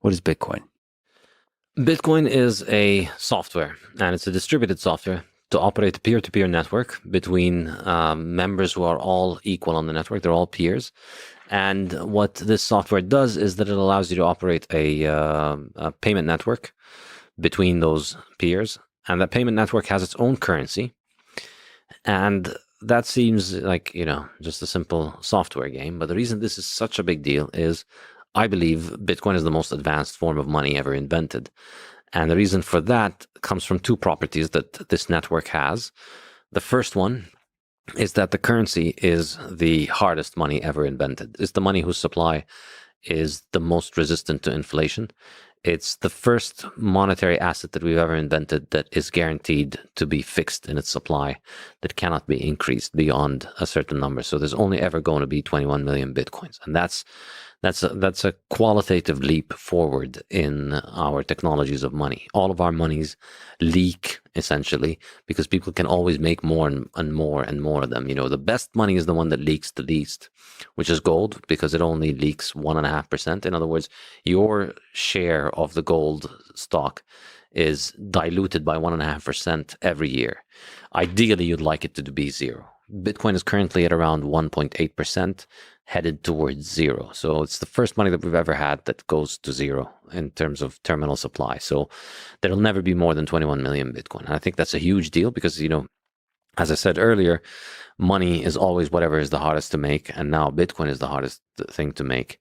What is Bitcoin? Bitcoin is a software, and it's a distributed software to operate a peer-to-peer network between members who are all equal on the network. They're all peers. And what this software does is that it allows you to operate a payment network between those peers. And that payment network has its own currency. And that seems like, just a simple software game. But the reason this is such a big deal is I believe Bitcoin is the most advanced form of money ever invented. And the reason for that comes from two properties that this network has. The first one is that the currency is the hardest money ever invented. It's the money whose supply is the most resistant to inflation. It's the first monetary asset that we've ever invented that is guaranteed to be fixed in its supply, that cannot be increased beyond a certain number. So there's only ever going to be 21 million Bitcoins. And that's a qualitative leap forward in our technologies of money. All of our monies leak, essentially, because people can always make more and more and more of them. The best money is the one that leaks the least, which is gold, because it only leaks 1.5%. In other words, your share of the gold stock is diluted by 1.5% every year. Ideally, you'd like it to be zero. Bitcoin is currently at around 1.8%, headed towards zero. So it's the first money that we've ever had that goes to zero in terms of terminal supply. So there'll never be more than 21 million Bitcoin. And I think that's a huge deal because, as I said earlier, money is always whatever is the hardest to make. And now Bitcoin is the hardest thing to make.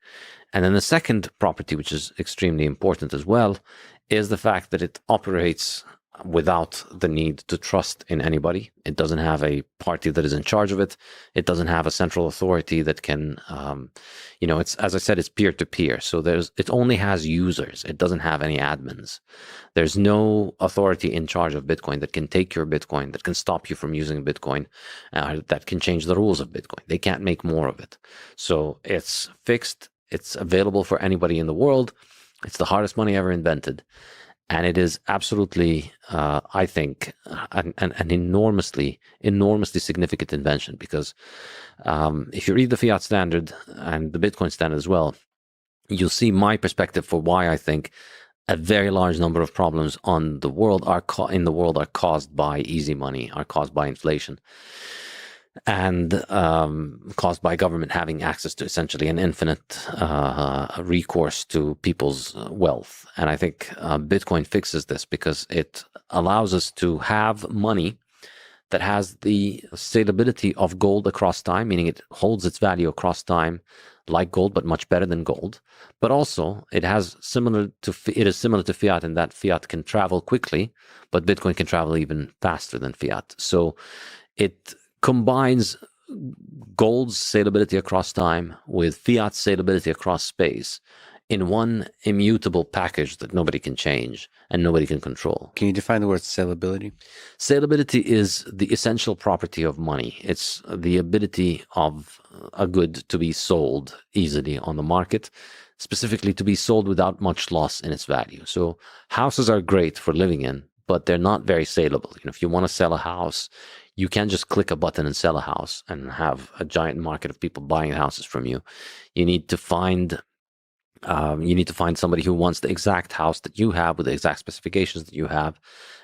And then the second property, which is extremely important as well, is the fact that it operates without the need to trust in anybody. It doesn't have a party that is in charge of it. It doesn't have a central authority that can, it's, as I said, it's peer-to-peer. So it only has users. It doesn't have any admins. There's no authority in charge of Bitcoin that can take your Bitcoin, that can stop you from using Bitcoin, that can change the rules of Bitcoin. They can't make more of it. So it's fixed. It's available for anybody in the world. It's the hardest money ever invented. And it is absolutely, I think, an enormously significant invention because if you read the fiat standard and the Bitcoin standard as well, you'll see my perspective for why I think a very large number of problems in the world are caused by easy money, are caused by inflation, and caused by government having access to essentially an infinite recourse to people's wealth. And I think Bitcoin fixes this because it allows us to have money that has the stability of gold across time, meaning it holds its value across time like gold, but much better than gold. But also it is similar to fiat in that fiat can travel quickly, but Bitcoin can travel even faster than fiat. So it combines gold's salability across time with fiat's salability across space in one immutable package that nobody can change and nobody can control. Can you define the word salability? Salability is the essential property of money. It's the ability of a good to be sold easily on the market, specifically to be sold without much loss in its value. So houses are great for living in, but they're not very saleable. If you want to sell a house, you can't just click a button and sell a house and have a giant market of people buying houses from you. You need to find somebody who wants the exact house that you have with the exact specifications that you have.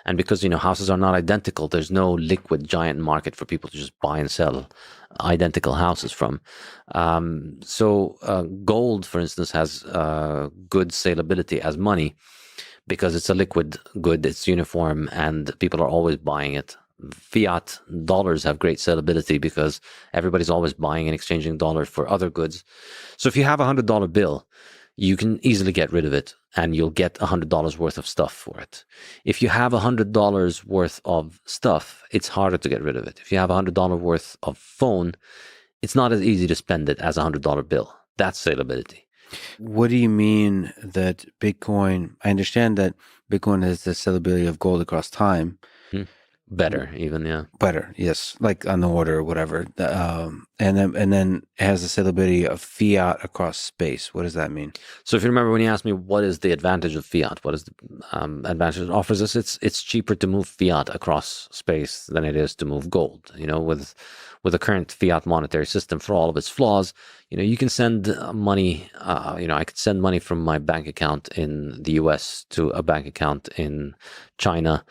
And because, houses are not identical, there's no liquid giant market for people to just buy and sell identical houses from. So gold, for instance, has good salability as money because it's a liquid good, it's uniform, and people are always buying it. Fiat dollars have great sellability because everybody's always buying and exchanging dollars for other goods. So if you have a $100 bill, you can easily get rid of it and you'll get $100 worth of stuff for it. If you have $100 worth of stuff, it's harder to get rid of it. If you have $100 worth of phone, it's not as easy to spend it as a $100 bill. That's salability. What do you mean that Bitcoin, I understand that Bitcoin has the sellability of gold across time, better even, yeah. Better, yes, like on the order or whatever. And then it has the salability of fiat across space. What does that mean? So if you remember when you asked me what is the advantage of fiat, what is the advantage it offers us, it's cheaper to move fiat across space than it is to move gold. With the current fiat monetary system, for all of its flaws, you can send money. I could send money from my bank account in the US to a bank account in China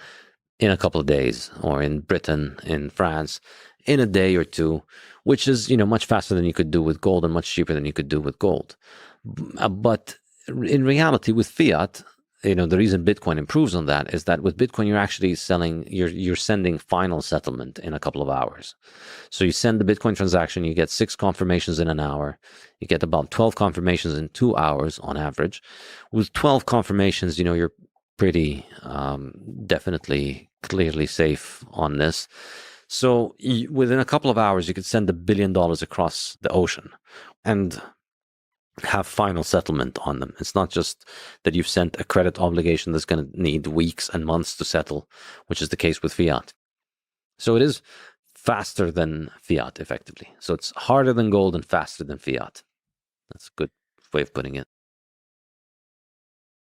in a couple of days, or in Britain, in France, in a day or two, which is much faster than you could do with gold and much cheaper than you could do with gold. But in reality, with fiat, the reason Bitcoin improves on that is that with Bitcoin, you're actually you're sending final settlement in a couple of hours. So you send the Bitcoin transaction, you get 6 confirmations in an hour, you get about 12 confirmations in 2 hours on average. With 12 confirmations, you're pretty definitely clearly safe on this. So within a couple of hours, you could send $1 billion across the ocean and have final settlement on them. It's not just that you've sent a credit obligation that's going to need weeks and months to settle, which is the case with fiat. So it is faster than fiat, effectively. So it's harder than gold and faster than fiat. That's a good way of putting it.